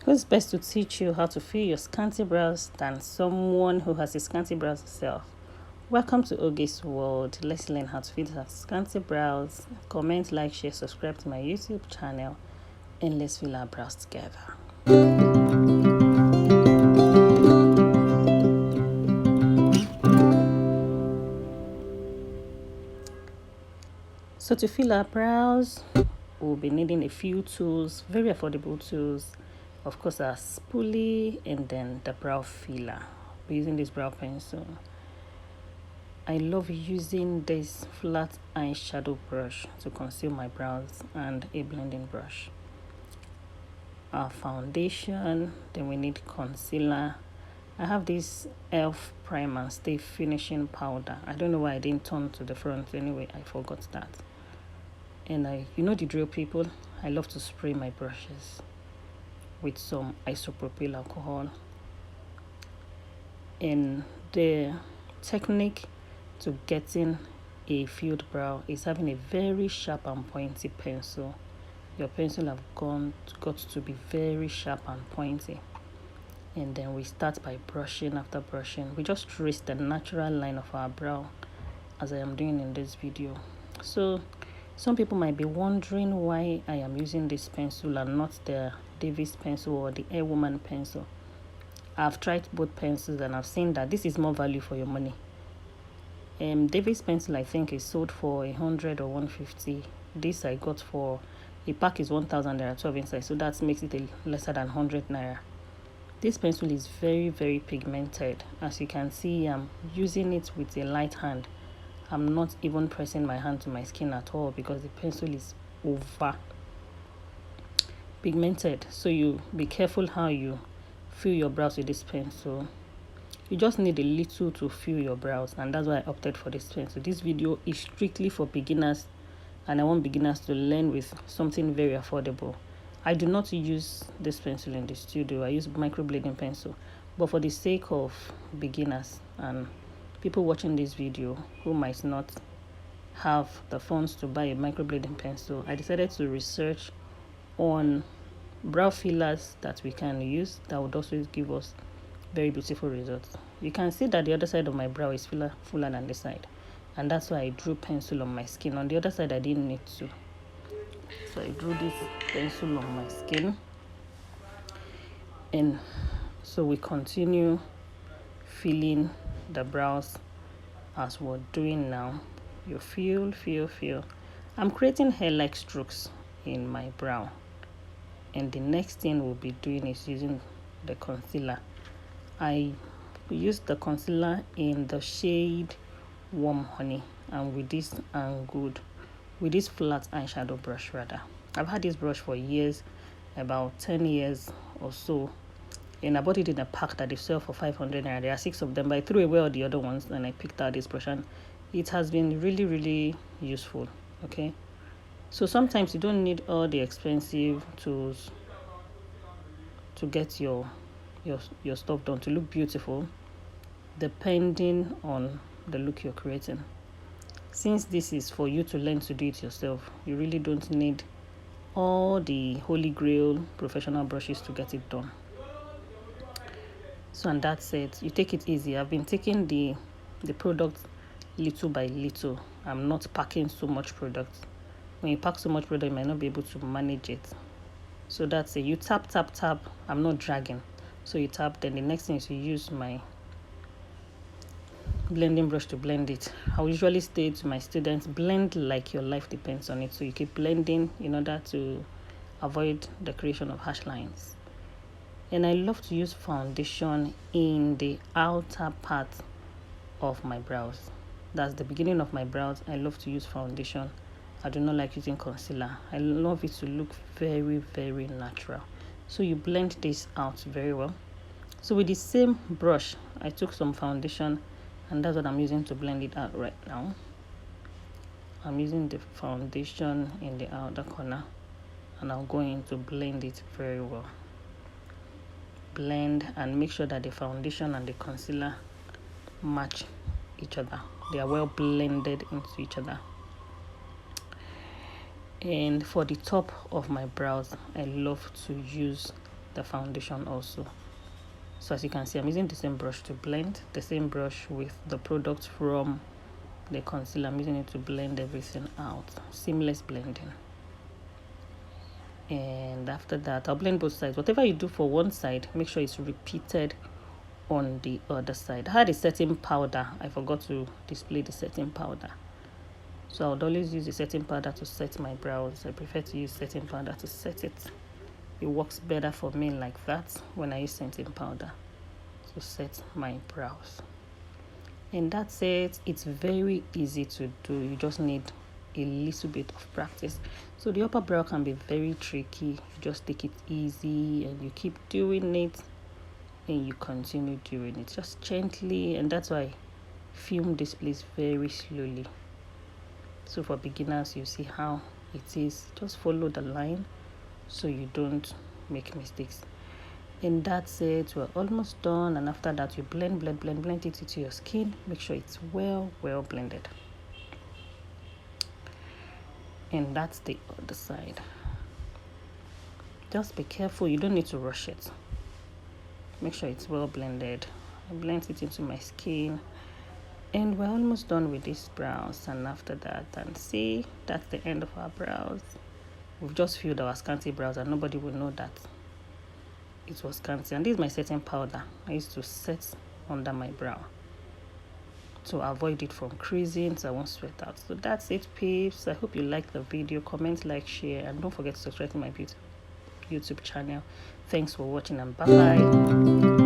Who's best to teach you how to fill your scanty brows than someone who has a scanty brows herself? Welcome to Oge's World. Let's learn how to fill our scanty brows. Comment, like, share, subscribe to my YouTube channel, and let's fill our brows together. So to fill our brows, we'll be needing a few tools, very affordable tools. Of course, our spoolie and then the brow filler. We're using this brow pencil. I love using this flat eyeshadow brush to conceal my brows and a blending brush. Our foundation, then we need concealer. I have this e.l.f. primer stay finishing powder. I don't know why I didn't turn to the front. Anyway, I forgot that. And you know the drill, people. I love to spray my brushes with some isopropyl alcohol. And the technique to getting a filled brow is having a very sharp and pointy pencil. Your pencil have got to be very sharp and pointy. And then we start by brushing. After brushing, we just trace the natural line of our brow as I am doing in this video. So some people might be wondering why I am using this pencil and not the Davis pencil or the Air Woman pencil. I've tried both pencils and I've seen that this is more value for your money. Davis pencil I think is sold for 100 or 150. This I got for a pack is 1,000 naira, 12 inside, so that makes it lesser than 100 naira. This pencil is very, very pigmented. As you can see, I'm using it with a light hand. I'm not even pressing my hand to my skin at all because the pencil is over pigmented. So you be careful how you fill your brows with this pencil. You just need a little to fill your brows, and that's why I opted for this pencil. This video is strictly for beginners, and I want beginners to learn with something very affordable. I do not use this pencil in the studio. I use microblading pencil, but for the sake of beginners and people watching this video who might not have the funds to buy a microblading pencil, I decided to research on brow fillers that we can use that would also give us very beautiful results. You can see that the other side of my brow is fuller than this side, and that's why I drew pencil on my skin. On the other side I didn't need to, so I drew this pencil on my skin. And so we continue filling the brows as we're doing now. You feel. I'm creating hair-like strokes in my brow, and the next thing we'll be doing is using the concealer. I used the concealer in the shade Warm Honey, and with this flat eyeshadow brush rather. I've had this brush for years, about 10 years or so, and I bought it in a pack that they sell for 500 naira. There are 6 of them, but I threw away all the other ones and I picked out this brush, and it has been really, really useful. Okay, so sometimes you don't need all the expensive tools to get your stuff done to look beautiful, depending on the look you're creating. Since this is for you to learn to do it yourself, you really don't need all the holy grail professional brushes to get it done. So, and that's it. You take it easy. I've been taking the product little by little. I'm not packing so much product. When you pack so much product, you might not be able to manage it. So that's it. You tap. I'm not dragging. So you tap, then the next thing is you use my blending brush to blend it. I usually say to my students, blend like your life depends on it. So you keep blending in order to avoid the creation of harsh lines. And I love to use foundation in the outer part of my brows. That's the beginning of my brows. I love to use foundation. I do not like using concealer. I love it to look very, very natural. So you blend this out very well. So with the same brush, I took some foundation, and that's what I'm using to blend it out right now. I'm using the foundation in the outer corner, and I'm going to blend it very well. Blend and make sure that the foundation and the concealer match each other. They are well blended into each other. And for the top of my brows, I love to use the foundation also. So as you can see, I'm using the same brush to blend, the same brush with the product from the concealer. I'm using it to blend everything out, seamless blending. And after that, I'll blend both sides. Whatever you do for one side, make sure it's repeated on the other side. I had a setting powder. I forgot to display the setting powder. So I would always use a setting powder to set my brows. I prefer to use setting powder to set it. It works better for me like that when I use setting powder to set my brows. And that's it. It's very easy to do. You just need a little bit of practice. So the upper brow can be very tricky. You just take it easy and you keep doing it and you continue doing it just gently. And that's why I film this place very slowly. So for beginners, you see how it is. Just follow the line so you don't make mistakes. And that's it. We're almost done. And after that, you blend it into your skin. Make sure it's well blended. And that's the other side. Just be careful. You don't need to rush it. Make sure it's well blended. I blend it into my skin. And we're almost done with these brows. And after that, and see, that's the end of our brows. We've just filled our scanty brows and nobody will know that it was scanty. And this is my setting powder. I used to set under my brow to avoid it from creasing, so I won't sweat out. So that's it, peeps. I hope you liked the video. Comment, like, share, and don't forget to subscribe to my YouTube channel. Thanks for watching, and bye bye.